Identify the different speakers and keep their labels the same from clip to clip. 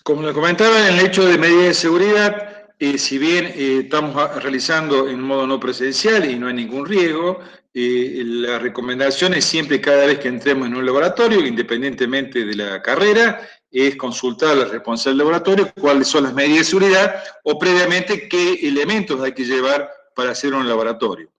Speaker 1: Como le comentaba, en el hecho de medidas de seguridad, si bien estamos realizando en modo no presencial y no hay ningún riesgo, la recomendación es siempre, cada vez que entremos en un laboratorio, independientemente de la carrera, es consultar al responsable del laboratorio cuáles son las medidas de seguridad o previamente qué elementos hay que llevar para hacer un laboratorio.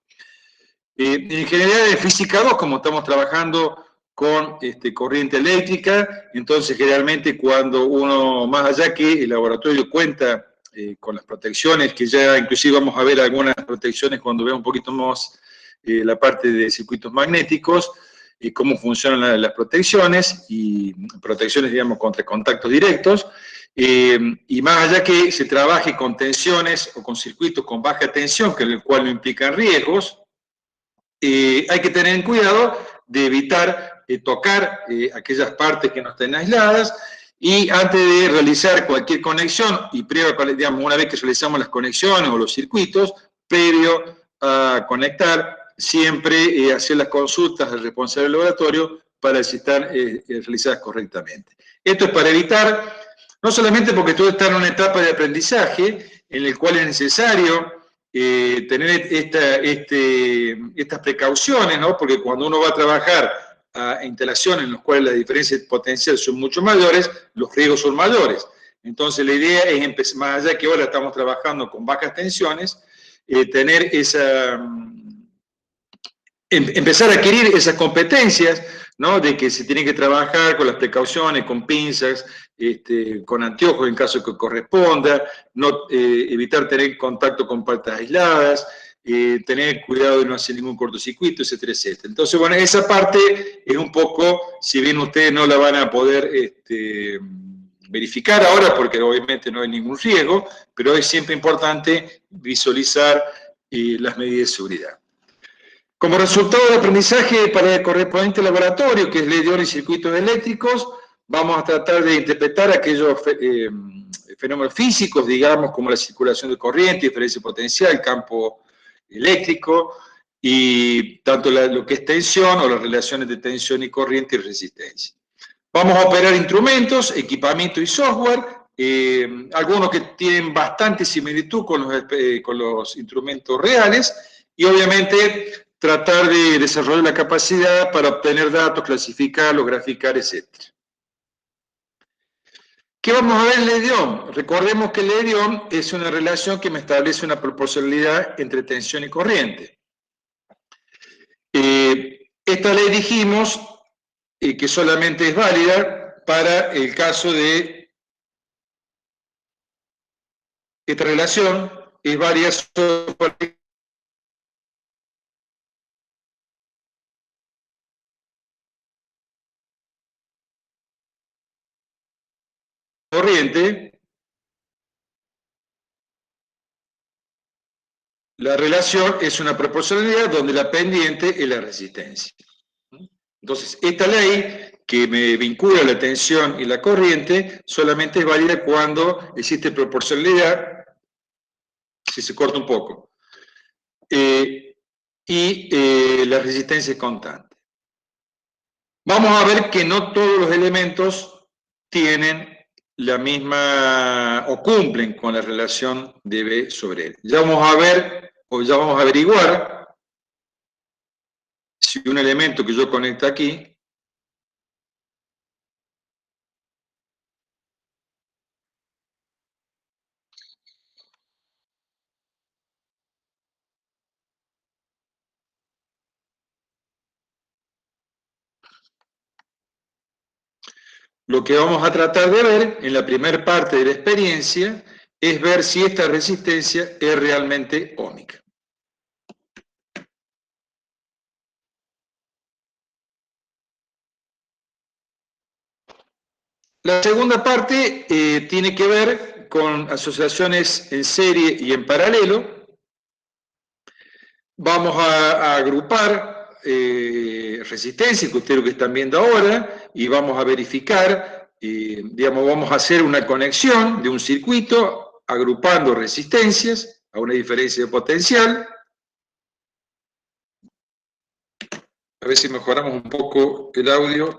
Speaker 1: En general, en física 2, como estamos trabajando con corriente eléctrica, entonces generalmente cuando uno, más allá que el laboratorio cuenta con las protecciones, que ya inclusive vamos a ver algunas protecciones cuando veamos un poquito más la parte de circuitos magnéticos, y cómo funcionan las protecciones, y protecciones, digamos, contra contactos directos, y más allá que se trabaje con tensiones o con circuitos con baja tensión, que el cual no implican riesgos, hay que tener en cuidado de evitar tocar aquellas partes que no estén aisladas, y antes de realizar cualquier conexión, y digamos, una vez que realizamos las conexiones o los circuitos, previo a conectar, siempre hacer las consultas al responsable del laboratorio para ver si están realizadas correctamente. Esto es para evitar, no solamente porque todo está en una etapa de aprendizaje, en el cual es necesario tener estas precauciones, ¿no? Porque cuando uno va a trabajar a instalaciones en las cuales las diferencias potenciales son mucho mayores, los riesgos son mayores. Entonces la idea es, más allá que ahora estamos trabajando con bajas tensiones, tener empezar a adquirir esas competencias, ¿no? De que se tiene que trabajar con las precauciones, con pinzas, con anteojos en caso que corresponda, no, evitar tener contacto con partes aisladas, tener cuidado de no hacer ningún cortocircuito, etcétera, etcétera. Entonces, bueno, esa parte es un poco, si bien ustedes no la van a poder verificar ahora, porque obviamente no hay ningún riesgo, pero es siempre importante visualizar las medidas de seguridad. Como resultado del aprendizaje para el correspondiente laboratorio, que es ley de Ohm y circuitos eléctricos, vamos a tratar de interpretar aquellos fenómenos físicos, digamos, como la circulación de corriente, diferencia potencial, campo eléctrico, y tanto lo que es tensión o las relaciones de tensión y corriente y resistencia. Vamos a operar instrumentos, equipamiento y software, algunos que tienen bastante similitud con los instrumentos reales, y obviamente tratar de desarrollar la capacidad para obtener datos, clasificarlos, graficar, etc. ¿Qué vamos a ver en ley de Ohm? Recordemos que ley de Ohm es una relación que me establece una proporcionalidad entre tensión y corriente. Esta ley dijimos que solamente es válida para el caso de esta relación, es válida solo para corriente. La relación es una proporcionalidad donde la pendiente es la resistencia. Entonces, esta ley que me vincula la tensión y la corriente solamente es válida cuando existe proporcionalidad, si se corta un poco, y la resistencia es constante. Vamos a ver que no todos los elementos tienen la misma o cumplen con la relación de B sobre L. Ya vamos a ver, o ya vamos a averiguar si un elemento que yo conecto aquí lo que vamos a tratar de ver en la primera parte de la experiencia es ver si esta resistencia es realmente óhmica. La segunda parte tiene que ver con asociaciones en serie y en paralelo. Vamos a agrupar resistencias, que ustedes lo que están viendo ahora, y vamos a verificar, digamos, vamos a hacer una conexión de un circuito agrupando resistencias a una diferencia de potencial. A ver si mejoramos un poco el audio.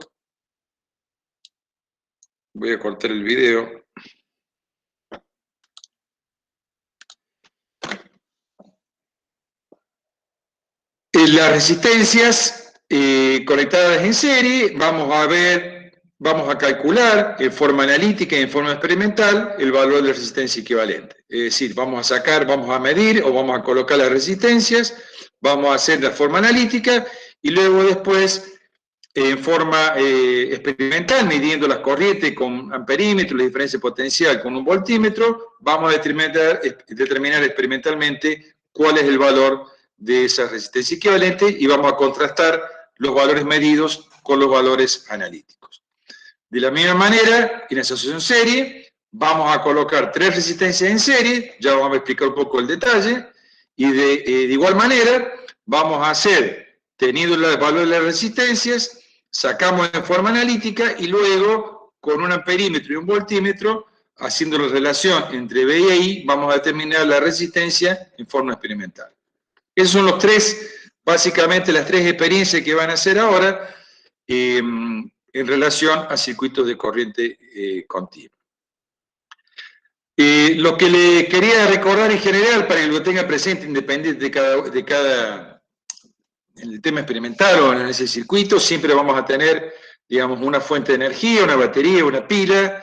Speaker 1: Voy a cortar el video. Las resistencias conectadas en serie, vamos a calcular en forma analítica y en forma experimental el valor de resistencia equivalente. Es decir, vamos a medir o vamos a colocar las resistencias, vamos a hacer la forma analítica y luego después en forma experimental, midiendo las corrientes con amperímetro, la diferencia potencial con un voltímetro, vamos a determinar experimentalmente cuál es el valor de esa resistencia equivalente y vamos a contrastar los valores medidos con los valores analíticos. De la misma manera, en asociación serie, vamos a colocar 3 resistencias en serie, ya vamos a explicar un poco el detalle, y de igual manera vamos a hacer, teniendo el valor de las resistencias, sacamos en forma analítica y luego con un amperímetro y un voltímetro, haciendo la relación entre B y I, vamos a determinar la resistencia en forma experimental. Esos son los 3, básicamente las 3 experiencias que van a hacer ahora en relación a circuitos de corriente continua. Lo que le quería recordar en general, para que lo tenga presente, independiente de cada en el tema experimental o en ese circuito, siempre vamos a tener, digamos, una fuente de energía, una batería, una pila.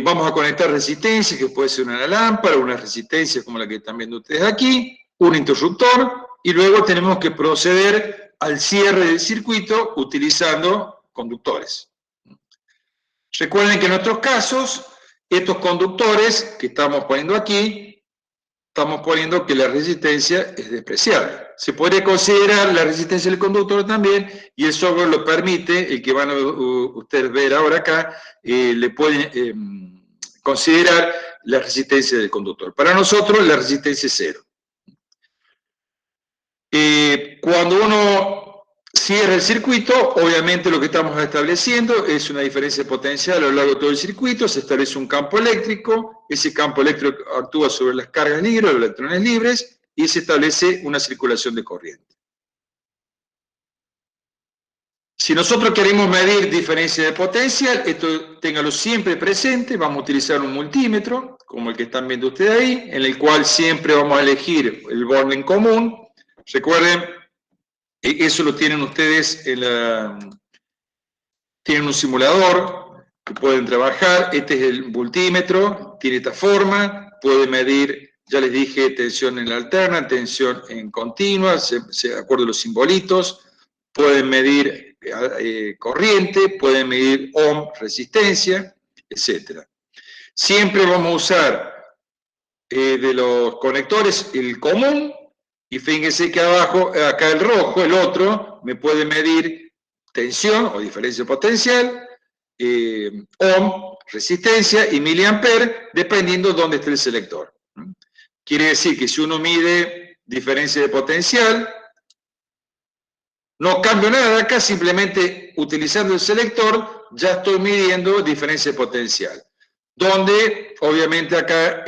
Speaker 1: Vamos a conectar resistencias, que puede ser una lámpara, una resistencia como la que están viendo ustedes aquí, un interruptor, y luego tenemos que proceder al cierre del circuito utilizando conductores. Recuerden que en nuestros casos, estos conductores que estamos poniendo aquí, estamos poniendo que la resistencia es despreciable. Se podría considerar la resistencia del conductor también, y el software lo permite, el que van a ustedes ver ahora acá, le pueden considerar la resistencia del conductor. Para nosotros, la resistencia es 0. Cuando uno cierra el circuito, obviamente lo que estamos estableciendo es una diferencia potencial a lo largo de todo el circuito, se establece un campo eléctrico, ese campo eléctrico actúa sobre las cargas libres, los electrones libres, y se establece una circulación de corriente. Si nosotros queremos medir diferencia de potencial, esto téngalo siempre presente, vamos a utilizar un multímetro, como el que están viendo ustedes ahí, en el cual siempre vamos a elegir el borne en común. Recuerden, eso lo tienen ustedes tienen un simulador que pueden trabajar. Este es el multímetro, tiene esta forma, puede medir, ya les dije, tensión en la alterna, tensión en continua, de acuerdo a los simbolitos. Pueden medir corriente, pueden medir ohm, resistencia, etc. Siempre vamos a usar de los conectores el común, y fíjense que abajo, acá el rojo, el otro, me puede medir tensión o diferencia potencial, ohm, resistencia y miliamper, dependiendo de dónde esté el selector. Quiere decir que si uno mide diferencia de potencial, no cambio nada acá, simplemente utilizando el selector ya estoy midiendo diferencia de potencial. Donde, obviamente acá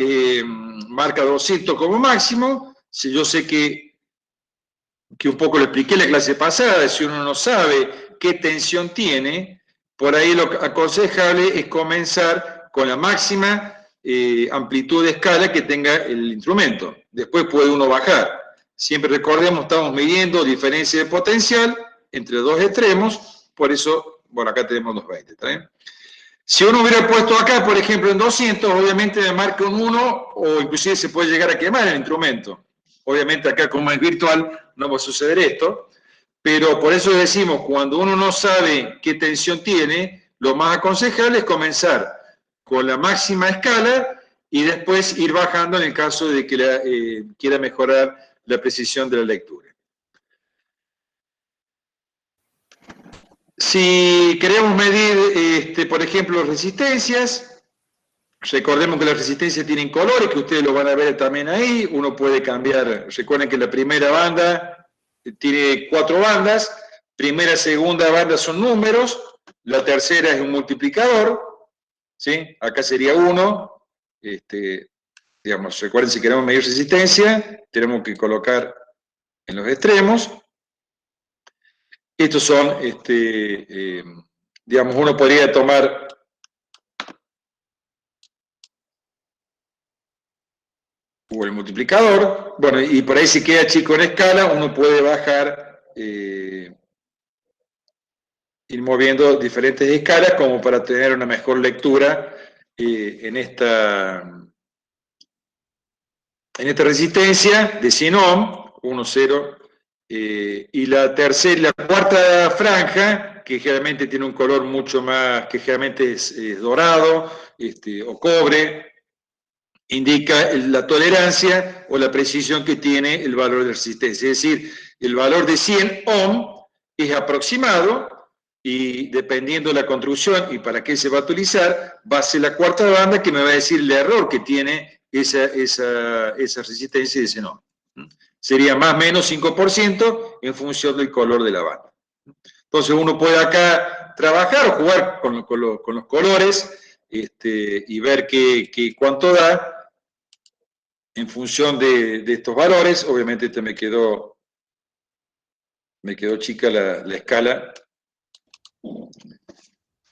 Speaker 1: marca 200 como máximo. Si yo sé que un poco lo expliqué en la clase pasada, si uno no sabe qué tensión tiene, por ahí lo aconsejable es comenzar con la máxima amplitud de escala que tenga el instrumento. Después puede uno bajar. Siempre recordemos, estamos midiendo diferencia de potencial entre dos extremos, por eso, bueno, acá tenemos 220, ¿está bien? Si uno hubiera puesto acá, por ejemplo, en 200, obviamente me marca un 1, o inclusive se puede llegar a quemar el instrumento. Obviamente acá, como es virtual, no va a suceder esto, pero por eso decimos, cuando uno no sabe qué tensión tiene, lo más aconsejable es comenzar con la máxima escala y después ir bajando en el caso de que quiera mejorar la precisión de la lectura. Si queremos medir, por ejemplo, resistencias, recordemos que las resistencias tienen colores, que ustedes lo van a ver también ahí. Uno puede cambiar, recuerden que la primera banda tiene 4 bandas, primera y segunda banda son números, la tercera es un multiplicador, ¿sí? Acá sería 1, digamos, recuerden, si queremos medir resistencia, tenemos que colocar en los extremos. Estos son, digamos, uno podría tomar... . . 。 . 。 . . . . . . . . . . . . . . . . . . . . . . . . . . . . . . . . . . . . . . . . . . . . . . . . . . . . . o el multiplicador. Bueno, y por ahí si queda chico en escala, uno puede bajar, ir moviendo diferentes escalas como para tener una mejor lectura en esta resistencia de 100 ohm, 1, 0, y la cuarta franja, que generalmente tiene un color mucho más, que generalmente es dorado, o cobre, indica la tolerancia o la precisión que tiene el valor de resistencia. Es decir, el valor de 100 ohm es aproximado y dependiendo de la construcción y para qué se va a utilizar, va a ser la cuarta banda que me va a decir el error que tiene esa resistencia de 100 ohm. Sería más o menos 5% en función del color de la banda. Entonces uno puede acá trabajar o jugar con los colores y ver cuánto da en función de estos valores. Obviamente me quedó chica la escala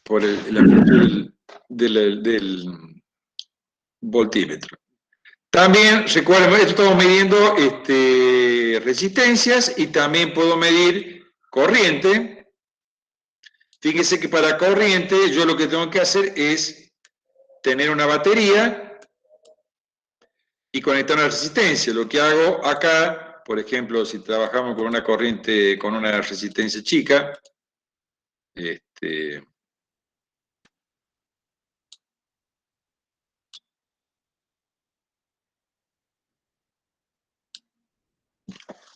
Speaker 1: por la amplitud del voltímetro. También, recuerden, esto estamos midiendo resistencias y también puedo medir corriente. Fíjense que para corriente yo lo que tengo que hacer es tener una batería y conectar una resistencia. Lo que hago acá, por ejemplo, si trabajamos con una corriente, con una resistencia chica,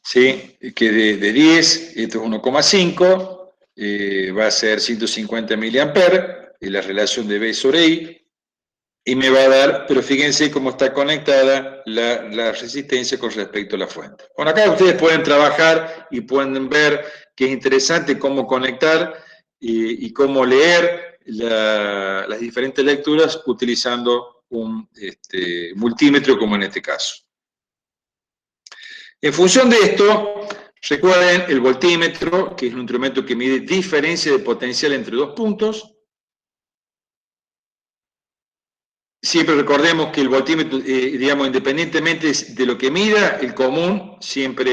Speaker 1: ¿sí? Que de 10, esto es 1,5, va a ser 150 miliamperes, y la relación de B sobre I, y me va a dar, pero fíjense cómo está conectada la resistencia con respecto a la fuente. Bueno, acá ustedes pueden trabajar y pueden ver que es interesante cómo conectar y cómo leer las diferentes lecturas utilizando un multímetro como en este caso. En función de esto, recuerden el voltímetro, que es un instrumento que mide diferencia de potencial entre dos puntos. Siempre recordemos que el voltímetro, digamos, independientemente de lo que mida, el común siempre,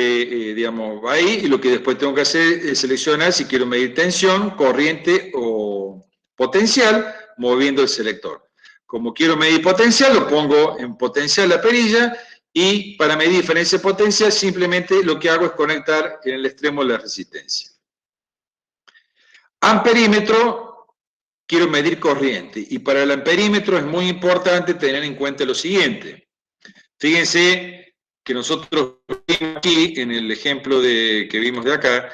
Speaker 1: digamos, va ahí, y lo que después tengo que hacer es seleccionar si quiero medir tensión, corriente o potencial, moviendo el selector. Como quiero medir potencial, lo pongo en potencial la perilla, y para medir diferencia de potencial, simplemente lo que hago es conectar en el extremo la resistencia. Amperímetro, quiero medir corriente, y para el amperímetro es muy importante tener en cuenta lo siguiente. Fíjense que nosotros vimos aquí, en el ejemplo que vimos de acá,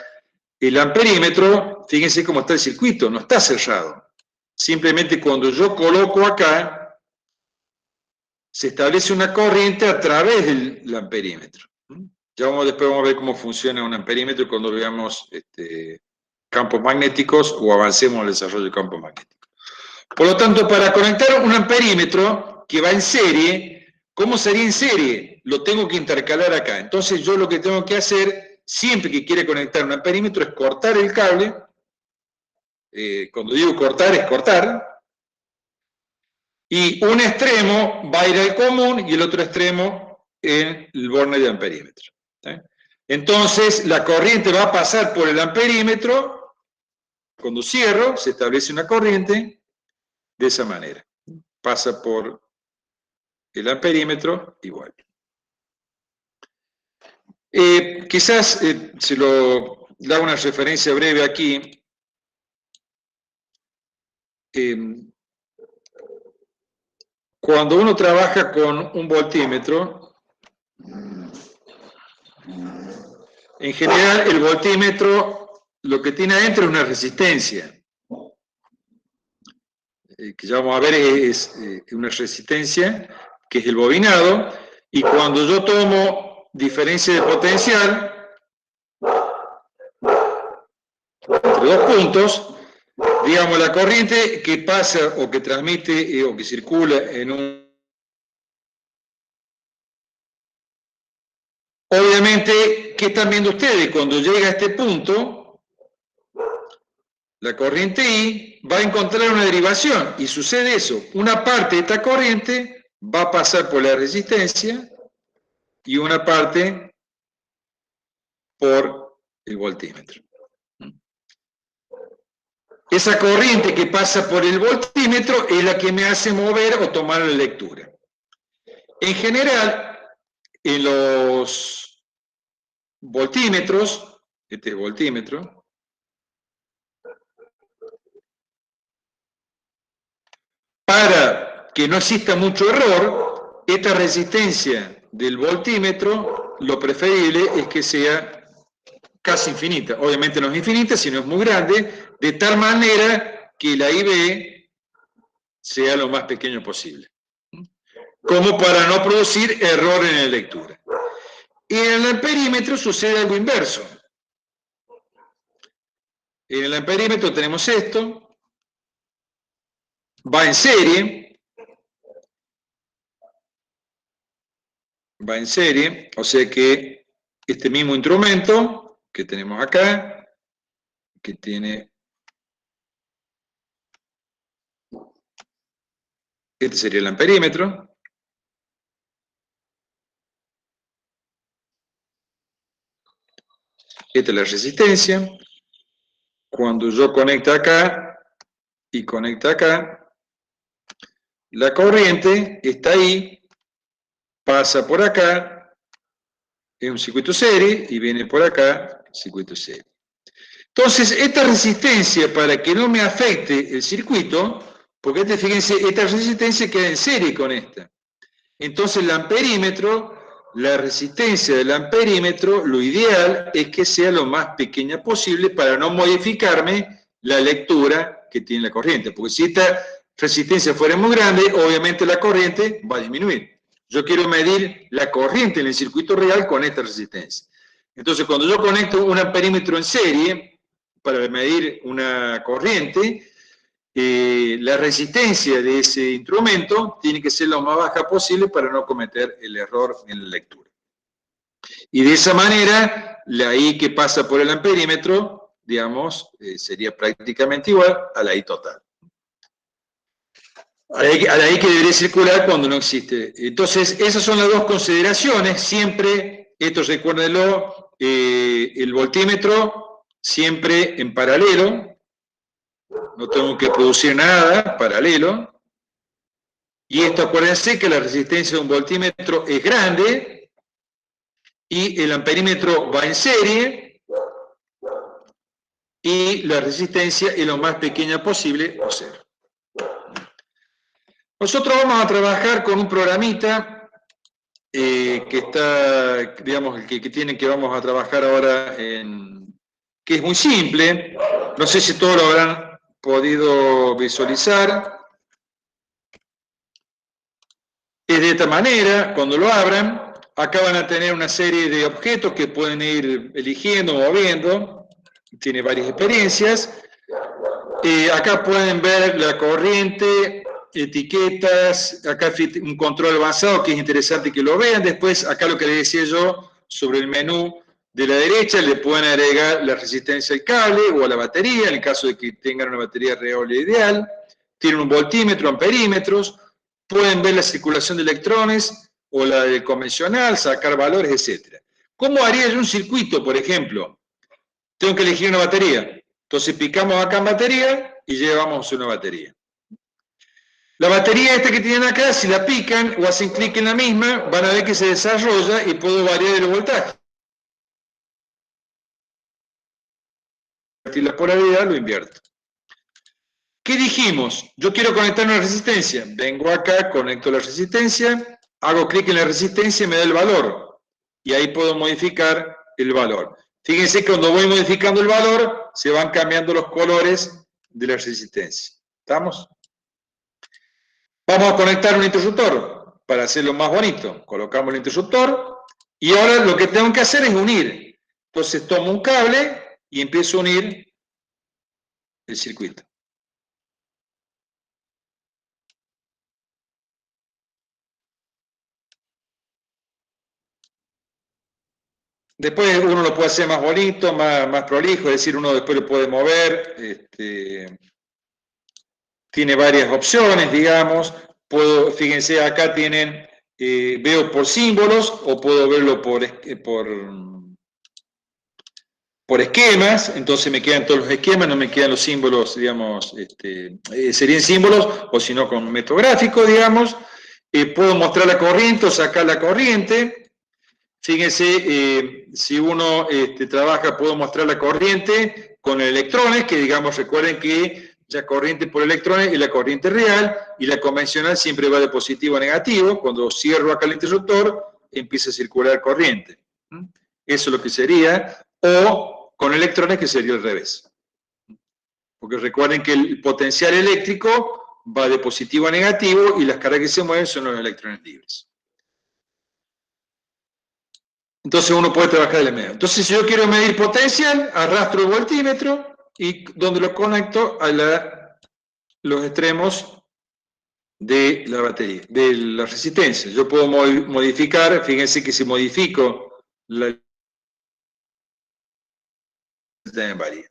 Speaker 1: el amperímetro, fíjense cómo está el circuito, no está cerrado. Simplemente cuando yo coloco acá, se establece una corriente a través del amperímetro. Ya después vamos a ver cómo funciona un amperímetro cuando veamos campos magnéticos o avancemos en el desarrollo de campos magnéticos. Por lo tanto, para conectar un amperímetro que va en serie, ¿cómo sería en serie? Lo tengo que intercalar acá. Entonces yo lo que tengo que hacer, siempre que quiere conectar un amperímetro, es cortar el cable. Cuando digo cortar, es cortar. Y un extremo va a ir al común y el otro extremo en el borne de amperímetro. Entonces, la corriente va a pasar por el amperímetro. Cuando cierro, se establece una corriente de esa manera. Pasa por el amperímetro igual. Quizás se lo hago una referencia breve aquí. Cuando uno trabaja con un voltímetro, en general el voltímetro lo que tiene adentro es una resistencia. Que ya vamos a ver es una resistencia, que es el bobinado, y cuando yo tomo diferencia de potencial entre dos puntos, digamos, la corriente que pasa o que transmite o que circula en un... Obviamente, ¿qué están viendo ustedes? Cuando llega a este punto, la corriente I va a encontrar una derivación, y sucede eso. Una parte de esta corriente va a pasar por la resistencia y una parte por el voltímetro. Esa corriente que pasa por el voltímetro es la que me hace mover o tomar la lectura. En general, en los voltímetros, este es el voltímetro, para que no exista mucho error, esta resistencia del voltímetro, lo preferible es que sea casi infinita. Obviamente no es infinita, sino es muy grande, de tal manera que la IB sea lo más pequeño posible, como para no producir error en la lectura. Y en el amperímetro sucede algo inverso. En el amperímetro tenemos esto, va en serie, o sea que este mismo instrumento que tenemos acá, que tiene, este sería el amperímetro, esta es la resistencia. Cuando yo conecto acá y conecto acá, la corriente está ahí, pasa por acá, es un circuito serie y viene por acá, circuito serie. Entonces, esta resistencia, para que no me afecte el circuito, porque fíjense, esta resistencia queda en serie con esta. Entonces, el amperímetro, la resistencia del amperímetro, lo ideal es que sea lo más pequeña posible para no modificarme la lectura que tiene la corriente. Porque si esta resistencia fuera muy grande, obviamente la corriente va a disminuir. Yo quiero medir la corriente en el circuito real con esta resistencia. Entonces, cuando yo conecto un amperímetro en serie para medir una corriente, la resistencia de ese instrumento tiene que ser lo más baja posible para no cometer el error en la lectura. Y de esa manera, la I que pasa por el amperímetro, digamos, sería prácticamente igual a la I total. A la I que debería circular cuando no existe. Entonces, esas son las dos consideraciones. Siempre, esto recuérdenlo, el voltímetro siempre en paralelo. No tengo que producir nada paralelo. Y esto, acuérdense que la resistencia de un voltímetro es grande y el amperímetro va en serie y la resistencia es lo más pequeña posible, o cero. Nosotros vamos a trabajar con un programita que está, digamos, que vamos a trabajar ahora que es muy simple. No sé si todos lo habrán podido visualizar. Es de esta manera, cuando lo abran, acá van a tener una serie de objetos que pueden ir eligiendo, moviendo. Tiene varias experiencias. Acá pueden ver la corriente, etiquetas, acá un control avanzado que es interesante que lo vean. Después, acá lo que les decía yo sobre el menú de la derecha, le pueden agregar la resistencia al cable o a la batería, en el caso de que tengan una batería real ideal. Tienen un voltímetro, amperímetros. Pueden ver la circulación de electrones o la del convencional, sacar valores, etc. ¿Cómo haría yo un circuito, por ejemplo? Tengo que elegir una batería. Entonces picamos acá en batería y llevamos una batería. La batería esta que tienen acá, si la pican o hacen clic en la misma, van a ver que se desarrolla y puedo variar el voltaje. La polaridad lo invierto. ¿Qué dijimos? Yo quiero conectar una resistencia. Vengo acá, conecto la resistencia, hago clic en la resistencia y me da el valor. Y ahí puedo modificar el valor. Fíjense que cuando voy modificando el valor, se van cambiando los colores de la resistencia. ¿Estamos? Vamos a conectar un interruptor para hacerlo más bonito. Colocamos el interruptor y ahora lo que tengo que hacer es unir. Entonces tomo un cable y empiezo a unir el circuito. Después uno lo puede hacer más bonito, más prolijo, es decir, uno después lo puede mover. Tiene varias opciones, digamos. Fíjense, acá tienen veo por símbolos o puedo verlo por esquemas, entonces me quedan todos los esquemas, no me quedan los símbolos, digamos, serían símbolos, o si no con método gráfico, digamos. Puedo mostrar la corriente o sacar la corriente. Fíjense, si uno trabaja, puedo mostrar la corriente con electrones, que digamos, recuerden que la corriente por electrones es la corriente real, y la convencional siempre va de positivo a negativo. Cuando cierro acá el interruptor, empieza a circular corriente. Eso es lo que sería, o con electrones, que sería al revés. Porque recuerden que el potencial eléctrico va de positivo a negativo, y las caras que se mueven son los electrones libres. Entonces uno puede trabajar de la media. Entonces, si yo quiero medir potencial, arrastro el voltímetro y donde lo conecto a los extremos de la batería, de la resistencia. Yo puedo modificar, fíjense que si modifico la también varía.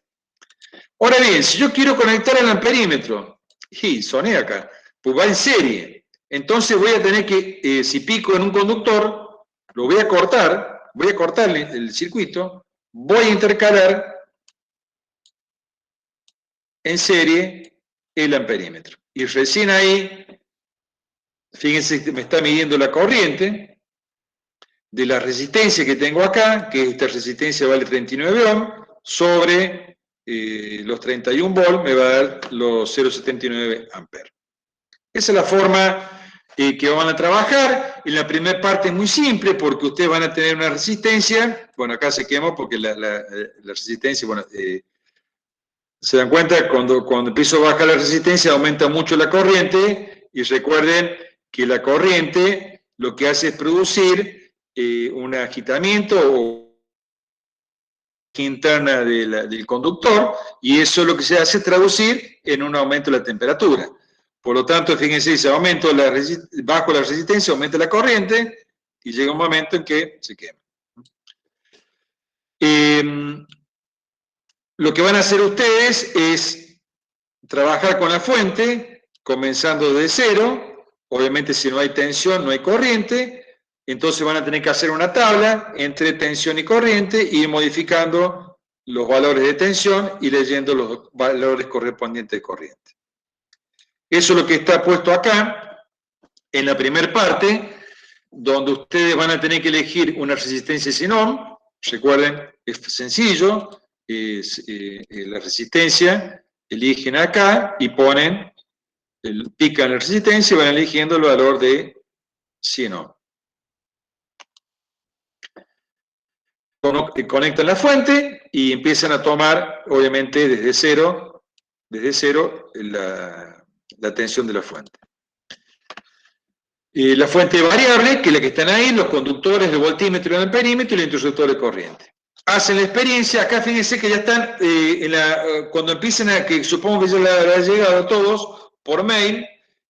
Speaker 1: Ahora bien, si yo quiero conectar el amperímetro, y soné acá, pues va en serie. Entonces voy a tener que, si pico en un conductor, lo voy a cortar el circuito, voy a intercalar en serie el amperímetro. Y recién ahí, fíjense que me está midiendo la corriente de la resistencia que tengo acá, que esta resistencia vale 39 ohms, sobre los 31 volts me va a dar los 0,79 amperes. Esa es la forma que van a trabajar. En la primera parte es muy simple, porque ustedes van a tener una resistencia. Bueno, acá se quemó porque la resistencia, bueno, se dan cuenta, cuando empiezo a bajar la resistencia aumenta mucho la corriente, y recuerden que la corriente lo que hace es producir un agitamiento o interna del conductor, y eso lo que se hace es traducir en un aumento de la temperatura. Por lo tanto, fíjense, si bajo la resistencia, aumenta la corriente, y llega un momento en que se quema. Lo que van a hacer ustedes es trabajar con la fuente, comenzando de cero. Obviamente, si no hay tensión, no hay corriente. Entonces van a tener que hacer una tabla entre tensión y corriente, y ir modificando los valores de tensión y leyendo los valores correspondientes de corriente. Eso es lo que está puesto acá, en la primera parte, donde ustedes van a tener que elegir una resistencia sin ohm. Recuerden, es sencillo, la resistencia, eligen acá y ponen, pican la resistencia y van eligiendo el valor de 100 ohm. Conectan la fuente y empiezan a tomar, obviamente, desde cero la tensión de la fuente. La fuente variable, que es la que están ahí, los conductores, el voltímetro y el amperímetro, y el interruptor de corriente. Hacen la experiencia, acá fíjense que ya están, cuando empiecen que supongo que ya le habrá llegado a todos por mail,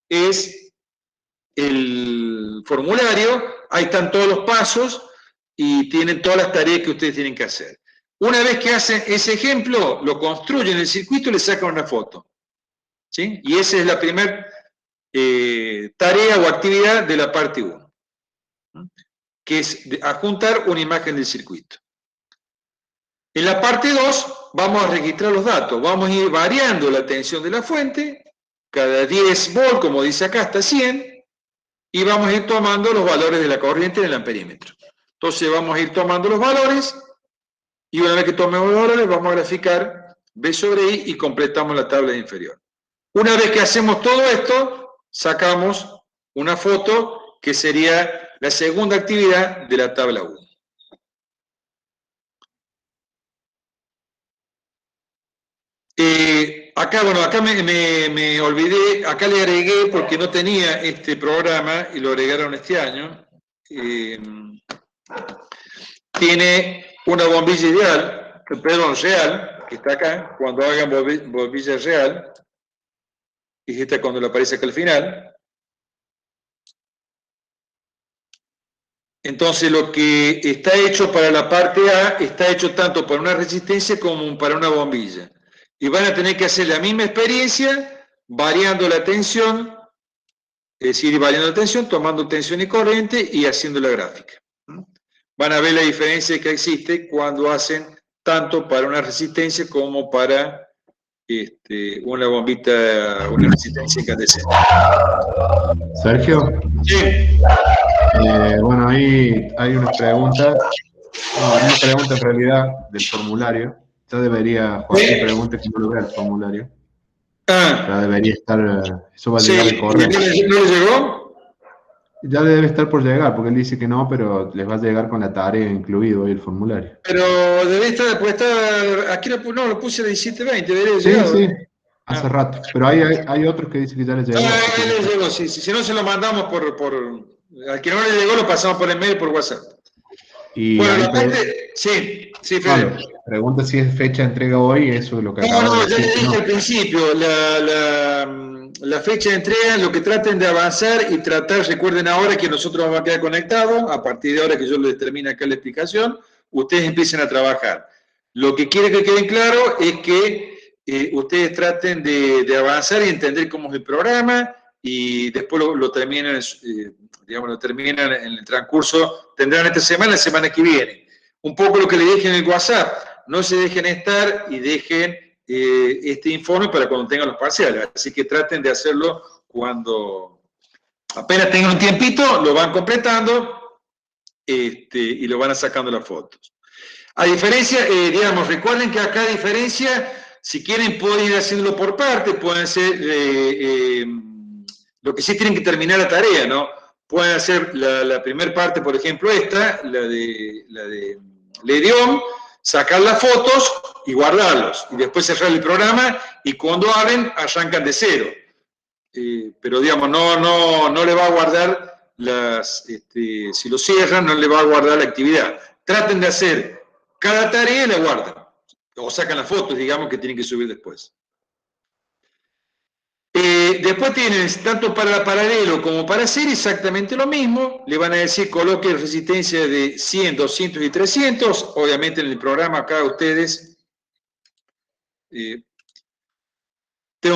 Speaker 1: es el formulario, ahí están todos los pasos, y tienen todas las tareas que ustedes tienen que hacer. Una vez que hacen ese ejemplo, lo construyen en el circuito y le sacan una foto. ¿Sí? Y esa es la primera tarea o actividad de la parte 1, que es adjuntar una imagen del circuito. En la parte 2 vamos a registrar los datos, vamos a ir variando la tensión de la fuente, cada 10 volts, como dice acá, hasta 100, y vamos a ir tomando los valores de la corriente del amperímetro. Entonces vamos a ir tomando los valores, y una vez que tomemos los valores, vamos a graficar B sobre I y completamos la tabla inferior. Una vez que hacemos todo esto, sacamos una foto que sería la segunda actividad de la tabla 1. Acá, bueno, acá me olvidé, acá le agregué porque no tenía este programa y lo agregaron este año. Tiene una bombilla ideal, perdón, real, que está acá, cuando hagan bombilla real, y esta cuando le aparece acá al final. Entonces lo que está hecho para la parte A está hecho tanto para una resistencia como para una bombilla. Y van a tener que hacer la misma experiencia variando la tensión Es decir, ir variando la tensión, tomando tensión y corriente y haciendo la gráfica. Van a ver la diferencia que existe cuando hacen tanto para una resistencia como para una bombita, una resistencia incandescente.
Speaker 2: Sergio.
Speaker 1: Sí.
Speaker 2: Bueno, ahí hay unas preguntas. No, una pregunta en realidad del formulario. Ya debería, Joaquín pregunta que no lo vea el formulario. Ya debería estar, eso va a llegar al correo.
Speaker 1: ¿No le llegó?
Speaker 2: Ya le debe estar por llegar, porque él dice que no, pero les va a llegar con la tarea incluido hoy el formulario.
Speaker 1: Pero debe estar, pues está, aquí lo puse a 17:20, debería haber llegado.
Speaker 2: Sí, hace rato. Pero hay otros que dicen que ya les llegó.
Speaker 1: Le llegó, sí. Si no se lo mandamos al que no le llegó lo pasamos por el mail por WhatsApp.
Speaker 2: Y
Speaker 1: bueno,
Speaker 2: ahí
Speaker 1: la parte, sí, Fede.
Speaker 2: Pregunta si es fecha de entrega hoy, eso es lo que acaba de decir.
Speaker 1: Ya le dije al principio, la fecha de entrega, lo que traten de avanzar y recuerden ahora que nosotros vamos a quedar conectados, a partir de ahora que yo les termine acá la explicación, ustedes empiecen a trabajar. Lo que quiero que quede claro es que ustedes traten de avanzar y entender cómo es el programa y después lo terminan, lo terminan en el transcurso, tendrán esta semana, la semana que viene. Un poco lo que le dije en el WhatsApp, no se dejen estar y dejen este informe para cuando tengan los parciales. Así que traten de hacerlo cuando apenas tengan un tiempito, lo van completando y lo van sacando las fotos. A diferencia, recuerden que acá a diferencia, si quieren pueden ir haciéndolo por parte, pueden hacer, lo que sí tienen que terminar la tarea, ¿no? Pueden hacer la primera parte, por ejemplo, esta, la de Ledión, sacar las fotos y guardarlos. Y después cerrar el programa y cuando abren, arrancan de cero. Pero no le va a guardar si lo cierran, no le va a guardar la actividad. Traten de hacer cada tarea y la guardan. O sacan las fotos, que tienen que subir después. Después tienen, tanto para paralelo como para serie, exactamente lo mismo. Le van a decir, coloquen resistencia de 100, 200 y 300. Obviamente en el programa acá ustedes tengo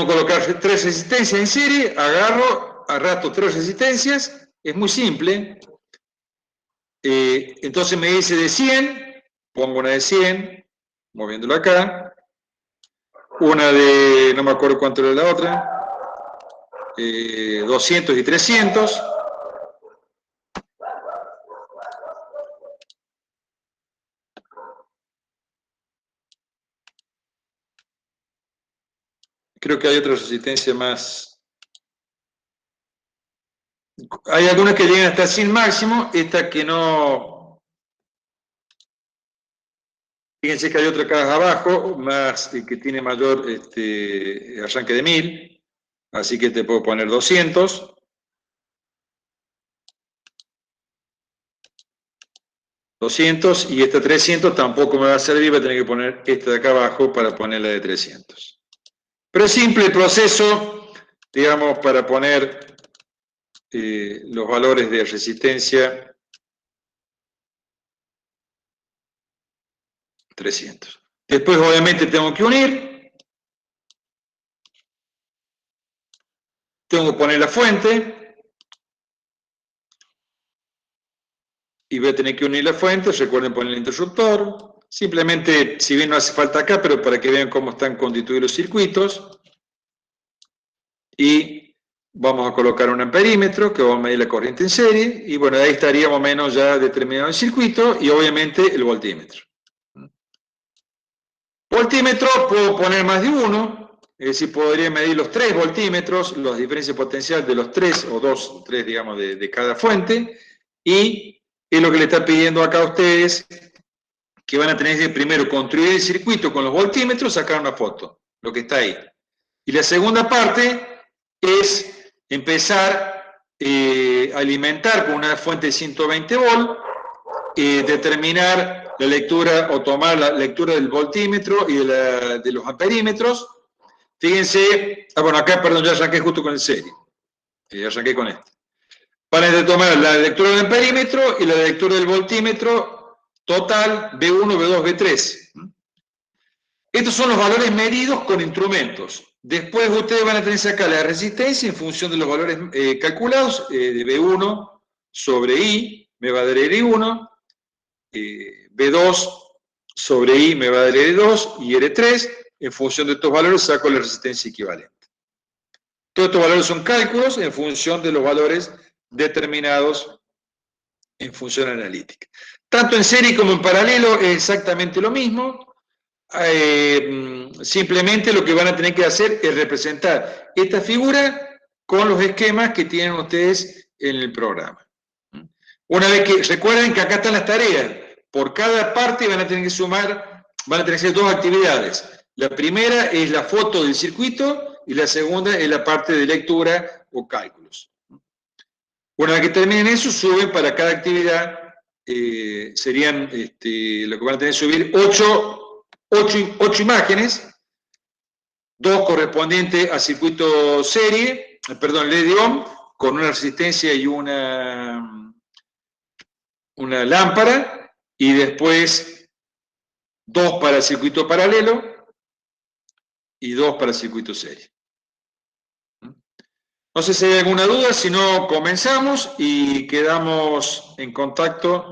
Speaker 1: que colocar 3 resistencias en serie, agarro, arrastro 3 resistencias, es muy simple. Entonces me dice de 100, pongo una de 100, moviéndolo acá. Una de, no me acuerdo cuánto era la otra, 200 y 300. Creo que hay otra resistencia más. Hay algunas que llegan hasta 100 máximo, esta que no. Fíjense que hay otra acá abajo, más que tiene mayor arranque de 1000. Así que te puedo poner 200. Y esta 300 tampoco me va a servir, voy a tener que poner esta de acá abajo para poner la de 300. Pero es simple el proceso, para poner los valores de resistencia 300. Después obviamente tengo que unir, tengo que poner la fuente, y voy a tener que unir la fuente, recuerden poner el interruptor, simplemente, si bien no hace falta acá, pero para que vean cómo están constituidos los circuitos, y vamos a colocar un amperímetro que va a medir la corriente en serie, y bueno, ahí estaría más o menos ya determinado el circuito, y obviamente el voltímetro. Voltímetro puedo poner más de uno, es decir, podría medir los 3 voltímetros, las diferencias potenciales de los 3 o 2 o 3, de cada fuente, y es lo que le está pidiendo acá a ustedes, que van a tener que primero construir el circuito con los voltímetros, sacar una foto, lo que está ahí. Y la segunda parte es empezar a alimentar con una fuente de 120 volt, determinar la lectura o tomar la lectura del voltímetro y de los amperímetros. Fíjense, bueno, acá, perdón, ya arranqué justo con el serie. Arranqué con este. Para tomar la lectura del amperímetro y la lectura del voltímetro total B1, B2, B3. Estos son los valores medidos con instrumentos. Después ustedes van a tener que sacar la resistencia en función de los valores calculados, de B1 sobre I me va a dar R1, B2 sobre I me va a dar R2 y R3, en función de estos valores saco la resistencia equivalente. Todos estos valores son cálculos en función de los valores determinados en función analítica. Tanto en serie como en paralelo es exactamente lo mismo. Simplemente lo que van a tener que hacer es representar esta figura con los esquemas que tienen ustedes en el programa. Una vez que, recuerden que acá están las tareas, por cada parte van a tener que sumar, van a tener que hacer dos actividades. La primera es la foto del circuito y la segunda es la parte de lectura o cálculos. Una vez que terminen eso, suben para cada actividad, serían lo que van a tener que subir 8 imágenes, 2 correspondientes a circuito serie, perdón, LED-ON, con una resistencia y una lámpara, y después 2 para el circuito paralelo y 2 para el circuito serie. No sé si hay alguna duda, si no comenzamos y quedamos en contacto.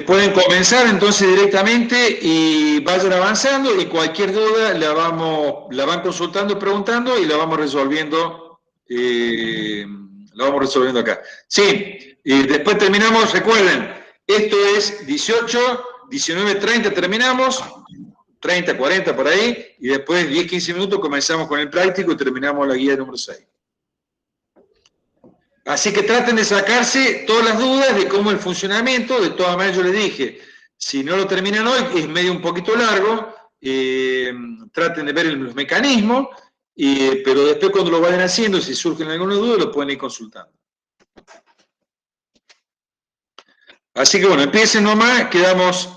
Speaker 1: Pueden comenzar entonces directamente y vayan avanzando, y cualquier duda la van consultando, preguntando, y la vamos resolviendo acá. Sí, y después terminamos, recuerden, esto es 18, 19, 30 terminamos, 30, 40 por ahí, y después 10, 15 minutos comenzamos con el práctico y terminamos la guía número 6. Así que traten de sacarse todas las dudas de cómo el funcionamiento. De todas maneras, yo les dije, si no lo terminan hoy, es medio un poquito largo, traten de ver los mecanismos, pero después cuando lo vayan haciendo, si surgen alguna duda, lo pueden ir consultando. Así que bueno, empiecen nomás, quedamos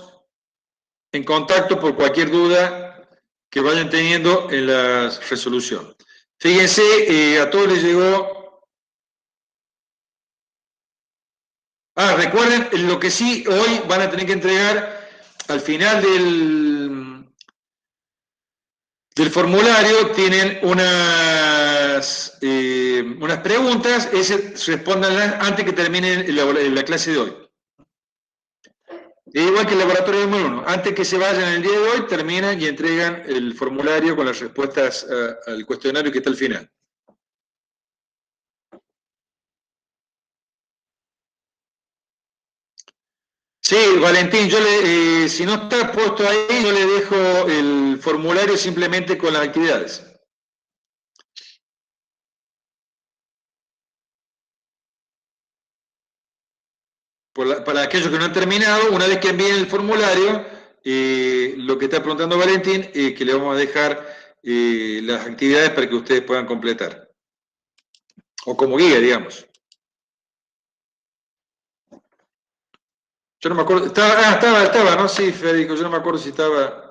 Speaker 1: en contacto por cualquier duda que vayan teniendo en la resolución. Fíjense, a todos les llegó... recuerden, lo que sí hoy van a tener que entregar al final del formulario, tienen unas preguntas, respóndanlas antes que termine la clase de hoy. Es igual que el laboratorio número 1, antes que se vayan el día de hoy, terminan y entregan el formulario con las respuestas al cuestionario que está al final. Sí, Valentín, si no está puesto ahí, yo le dejo el formulario simplemente con las actividades. Para aquellos que no han terminado, una vez que envíen el formulario, lo que está preguntando Valentín, que le vamos a dejar las actividades para que ustedes puedan completar. O como guía, digamos. Yo no me acuerdo, estaba, ¿no? Sí, Federico, yo no me acuerdo si estaba...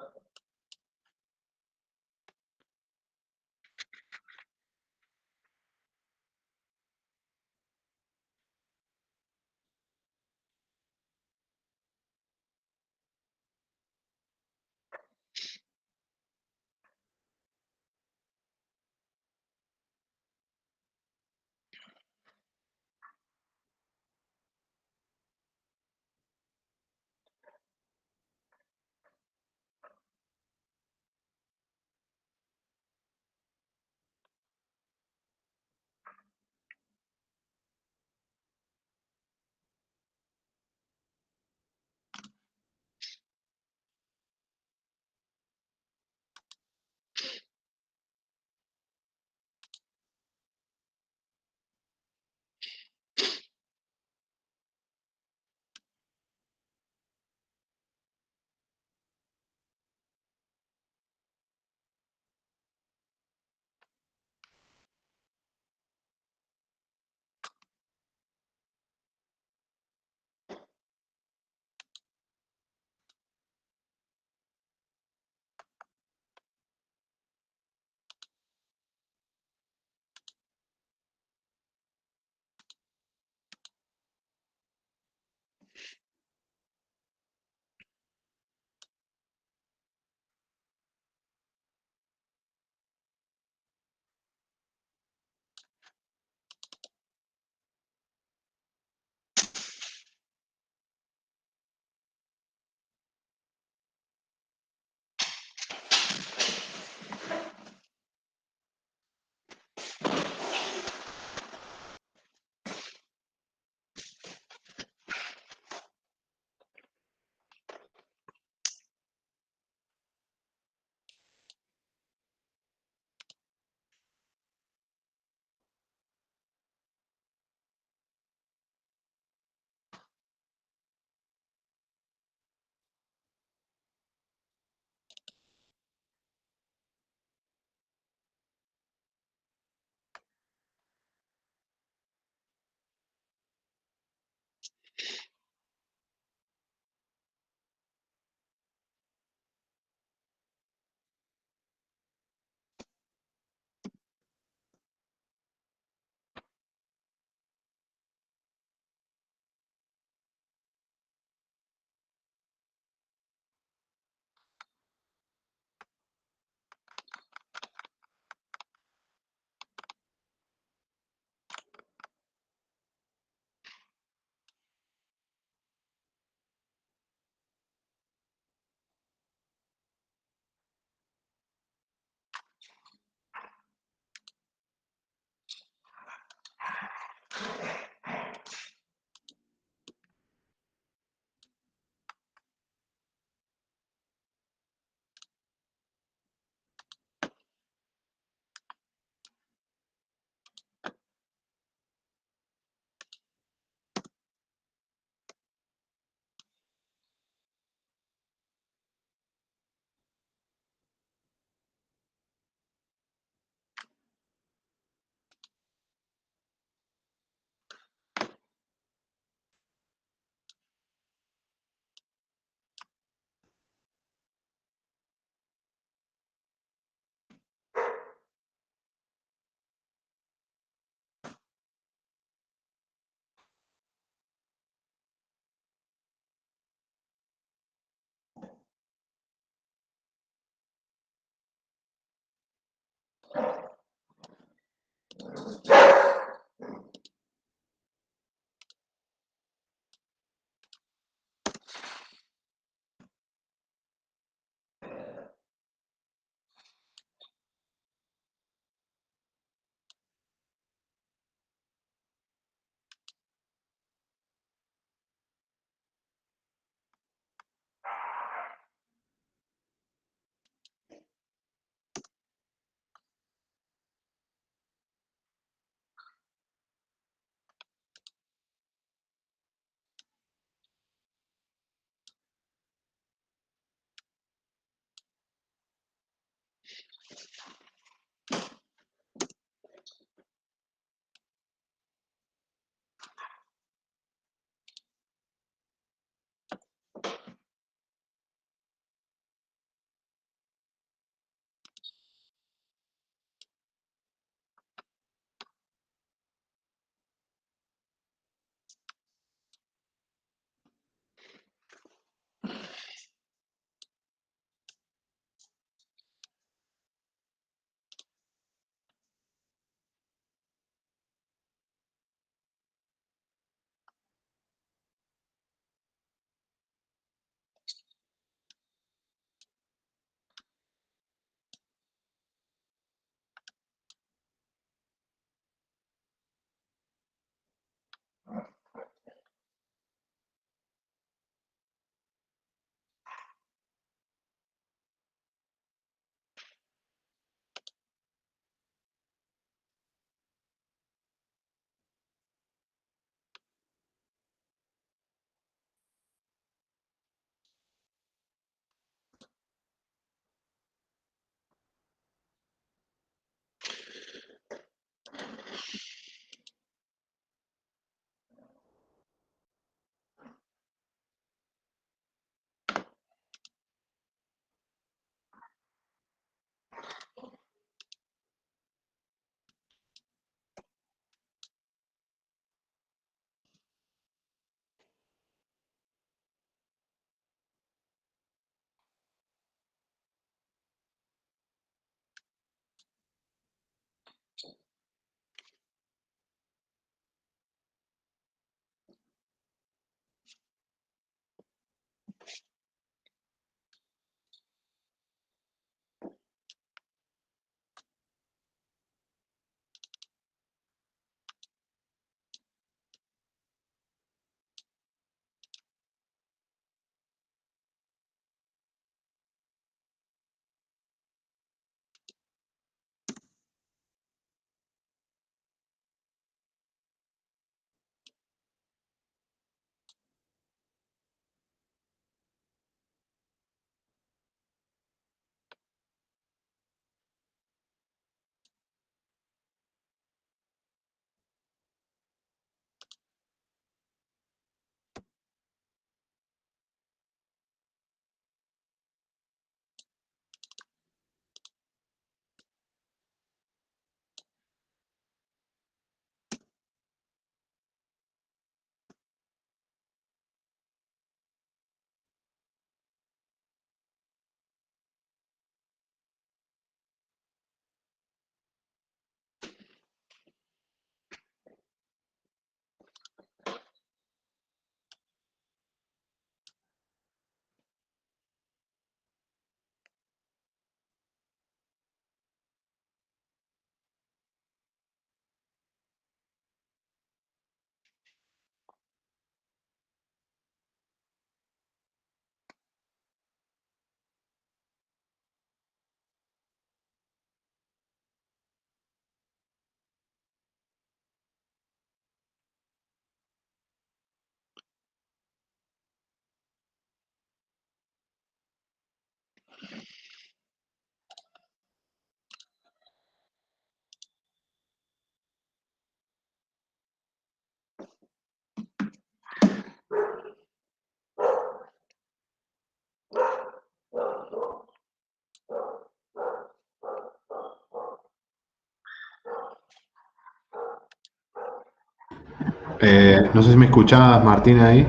Speaker 2: No sé si me escuchabas, Martín, ahí.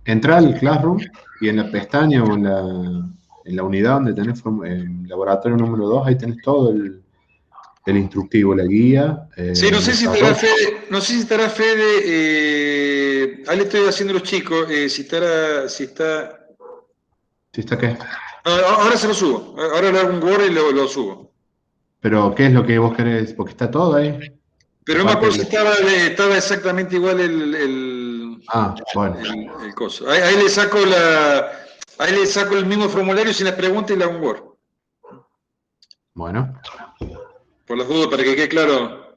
Speaker 2: Entra al Classroom y en la pestaña o en la en la unidad donde tenés el laboratorio número 2, ahí tenés todo el instructivo, la guía.
Speaker 1: Sí, no sé si estará Fede, ahí le estoy haciendo los chicos, si está...
Speaker 2: ¿Sí está qué?
Speaker 1: Ahora se lo subo, ahora le hago un Word y lo subo.
Speaker 2: Pero, ¿qué es lo que vos querés? Porque está todo ahí.
Speaker 1: Pero no me acuerdo si estaba exactamente igual el
Speaker 2: bueno.
Speaker 1: el coso. Ahí le saco el mismo formulario sin las preguntas y le hago un Word.
Speaker 2: Bueno.
Speaker 1: Por las dudas, para que quede claro.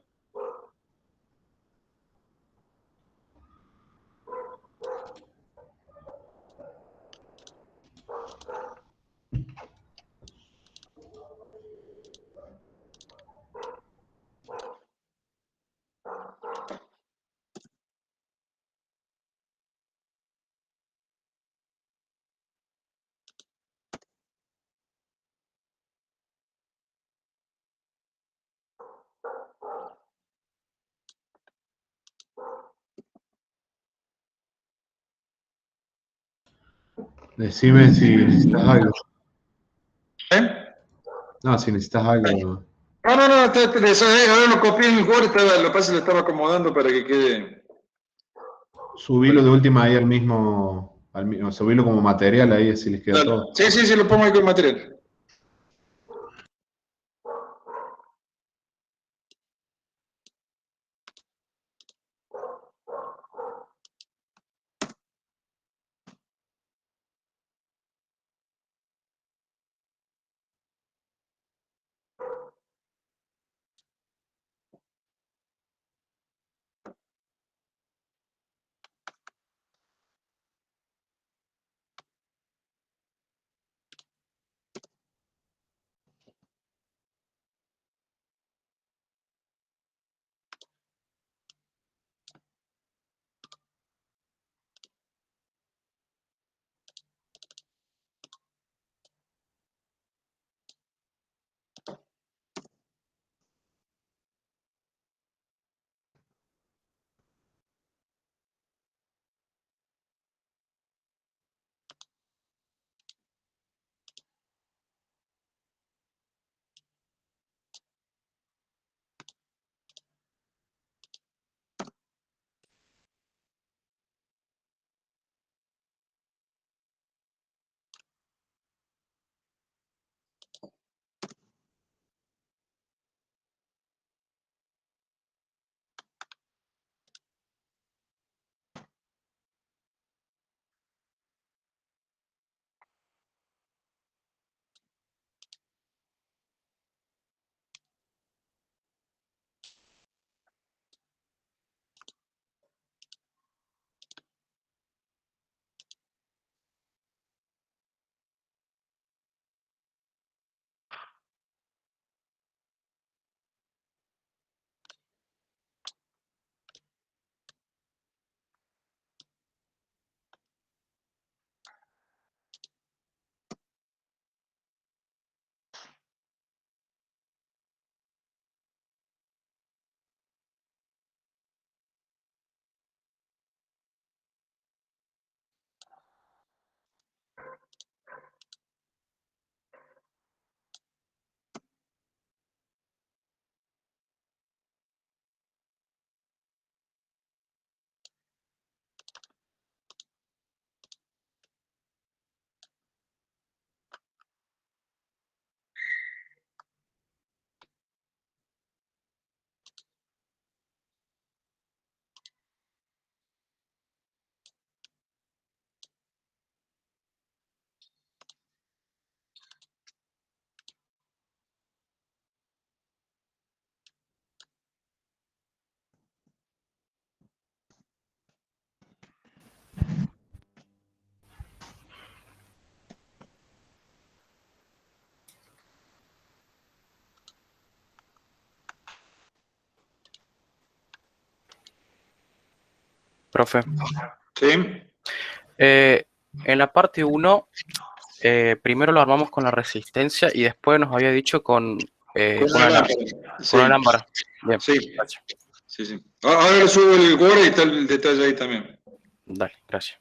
Speaker 2: Decime si necesitas algo.
Speaker 1: No,
Speaker 2: si necesitas algo.
Speaker 1: No, ahora lo copié en el Word, lo pasa lo estaba acomodando para que quede.
Speaker 2: Subilo de última ahí al mismo, subilo como material ahí, así les queda todo.
Speaker 1: Sí, lo pongo ahí con material.
Speaker 3: Profe.
Speaker 1: Sí.
Speaker 3: En la parte 1, primero lo armamos con la resistencia y después nos había dicho con una lámpara. Bien,
Speaker 1: sí.
Speaker 3: Gracias.
Speaker 1: Sí. Ahora le subo el Word y está el detalle ahí también.
Speaker 3: Dale, gracias.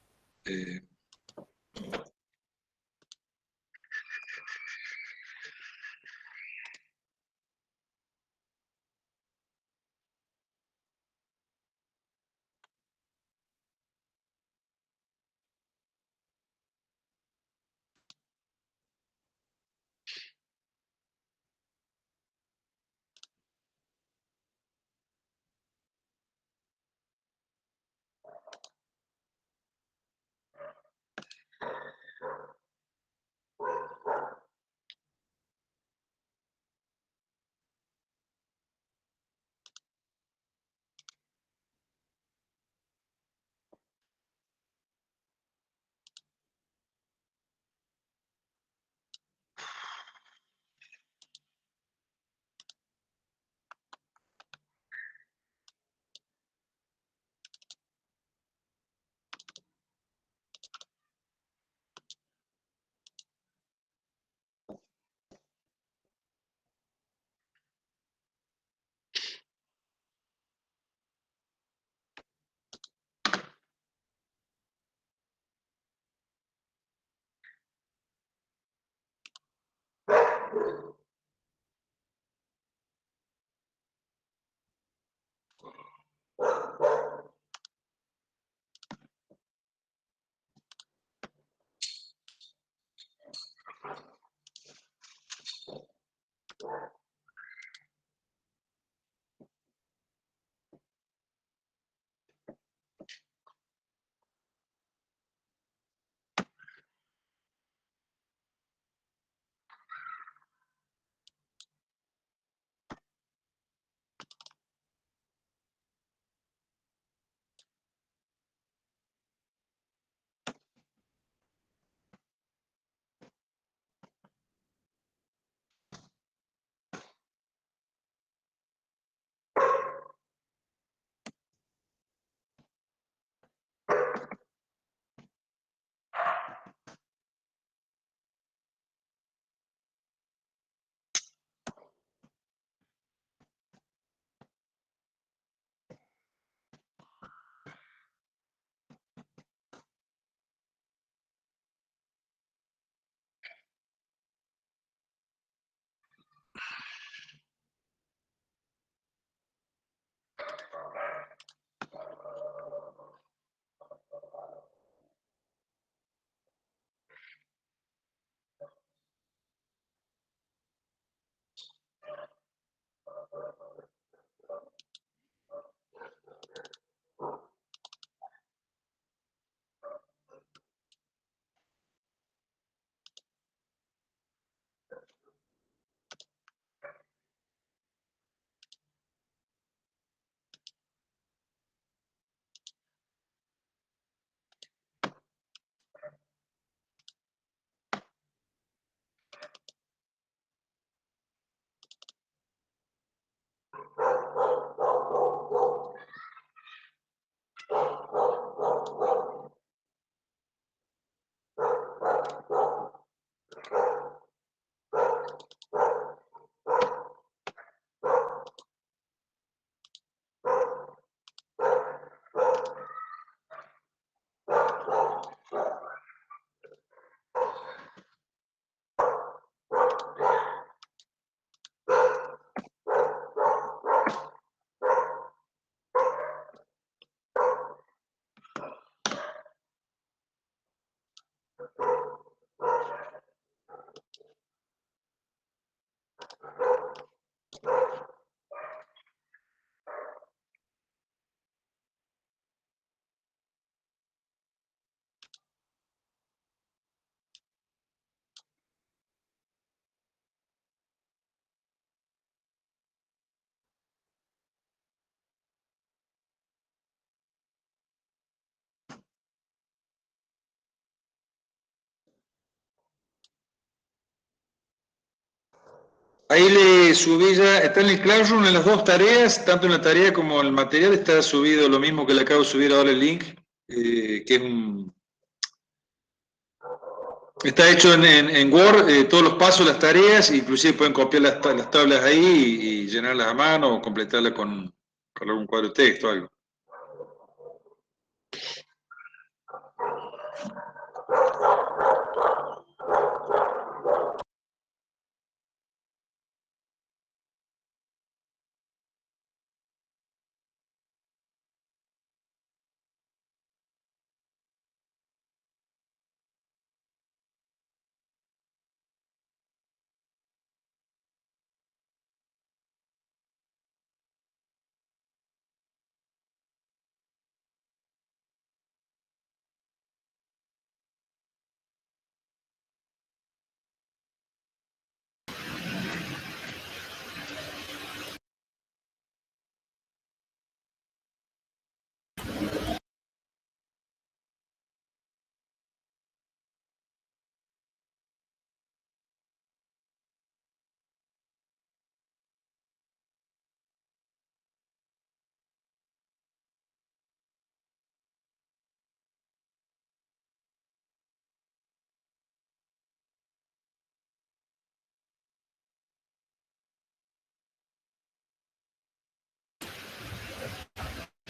Speaker 1: Ahí le subí ya, está en el Classroom en las dos tareas, tanto en la tarea como en el material está subido lo mismo que le acabo de subir ahora el link, que es está hecho en Word, todos los pasos, las tareas, inclusive pueden copiar las tablas ahí y llenarlas a mano o completarlas con algún cuadro de texto o algo.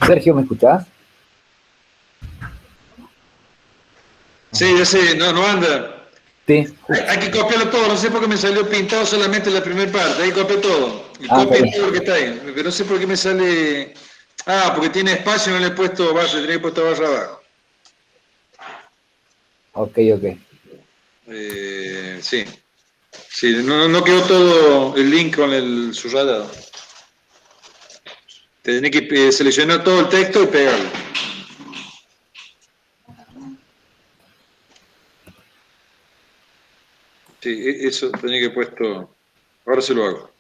Speaker 4: Sergio, ¿me escuchás?
Speaker 1: Sí, ya sé, no anda.
Speaker 4: Sí.
Speaker 1: Hay que copiarlo todo, no sé por qué me salió pintado solamente la primera parte, ahí copié todo. Y copia todo lo que está ahí, pero no sé por qué me sale... Ah, porque tiene espacio y no le he puesto barra, tenía que puesto barra abajo.
Speaker 4: Ok.
Speaker 1: Sí. Sí, no quedó todo el link con el subrayado. Tenés que seleccionar todo el texto y pegarlo. Sí, eso tenía que puesto... Ahora se lo hago.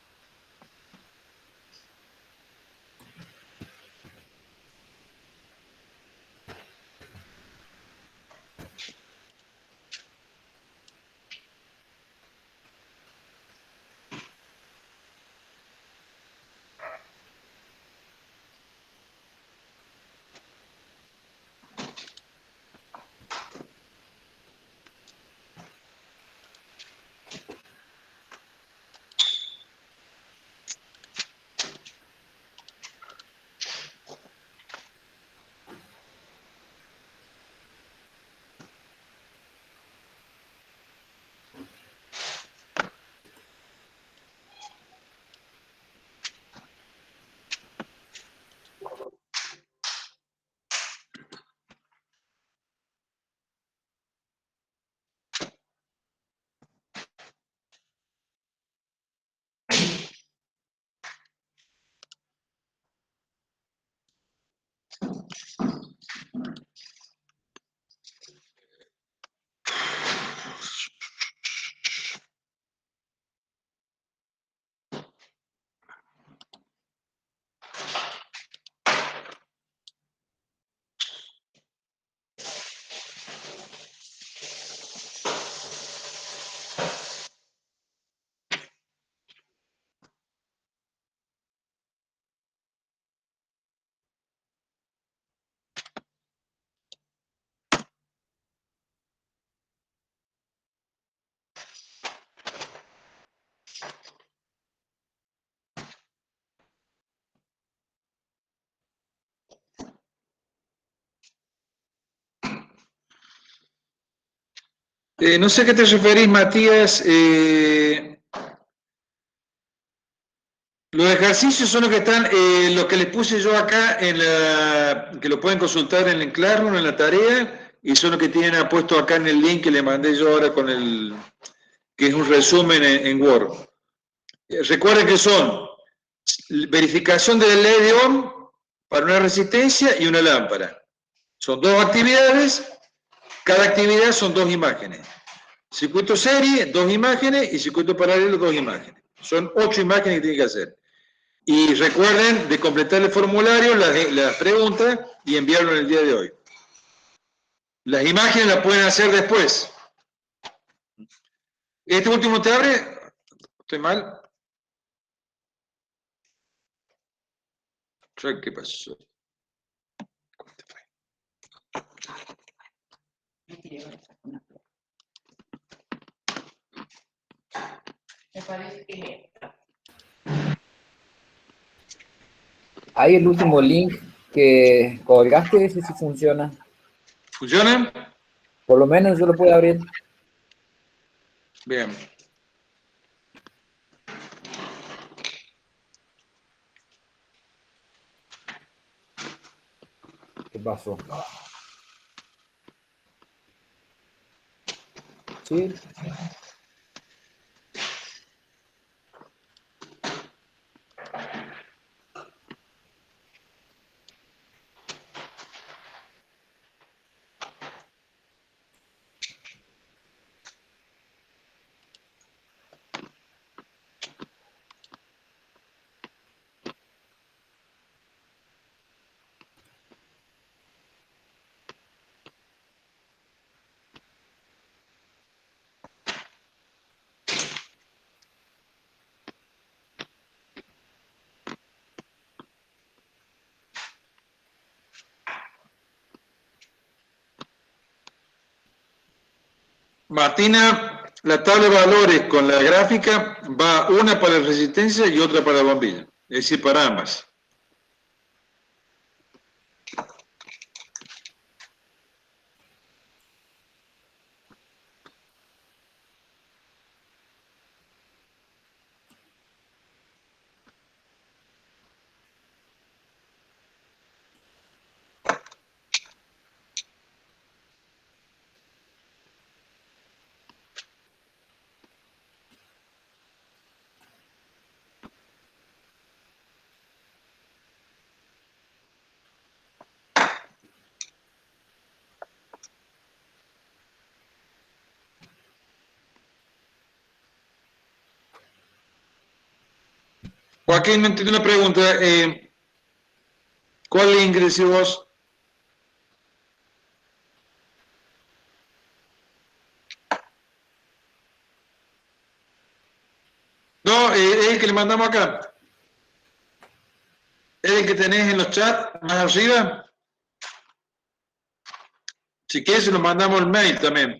Speaker 1: No sé a qué te referís, Matías. Los ejercicios son los que están, los que les puse yo acá, que lo pueden consultar en el Classroom, en la tarea, y son los que tienen puesto acá en el link que le mandé yo ahora que es un resumen en Word. Recuerden que son verificación de la ley de Ohm para una resistencia y una lámpara. Son dos actividades, cada actividad son dos imágenes. Circuito serie, dos imágenes, y circuito paralelo, dos imágenes. Son 8 imágenes que tienen que hacer. Y recuerden de completar el formulario, las preguntas, y enviarlo en el día de hoy. Las imágenes las pueden hacer después. ¿Este último te abre? ¿Estoy mal? ¿Qué pasó?
Speaker 4: Me parece que... Hay el último link que colgaste, ese sí funciona.
Speaker 1: ¿Funciona?
Speaker 4: Por lo menos yo lo puedo abrir.
Speaker 1: Bien.
Speaker 4: ¿Qué pasó? Sí.
Speaker 1: Martina, la tabla de valores con la gráfica va una para la resistencia y otra para la bombilla. Es decir, para ambas. Joaquín, no entiendo la pregunta. ¿Cuál link decís vos? No, es el que le mandamos acá. Es el que tenés en los chats más arriba. Si quieres, se lo mandamos el mail también.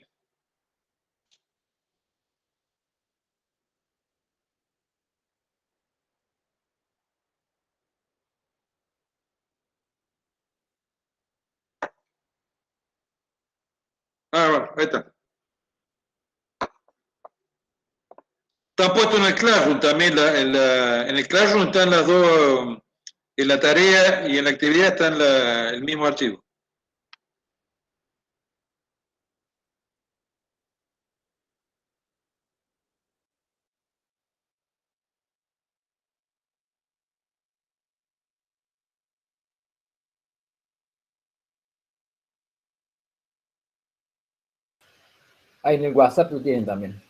Speaker 1: Bueno, ahí está. Está puesto en el Classroom también. En el Classroom están las dos, en la tarea y en la actividad están el mismo archivo.
Speaker 4: Ahí en el WhatsApp lo tienen también.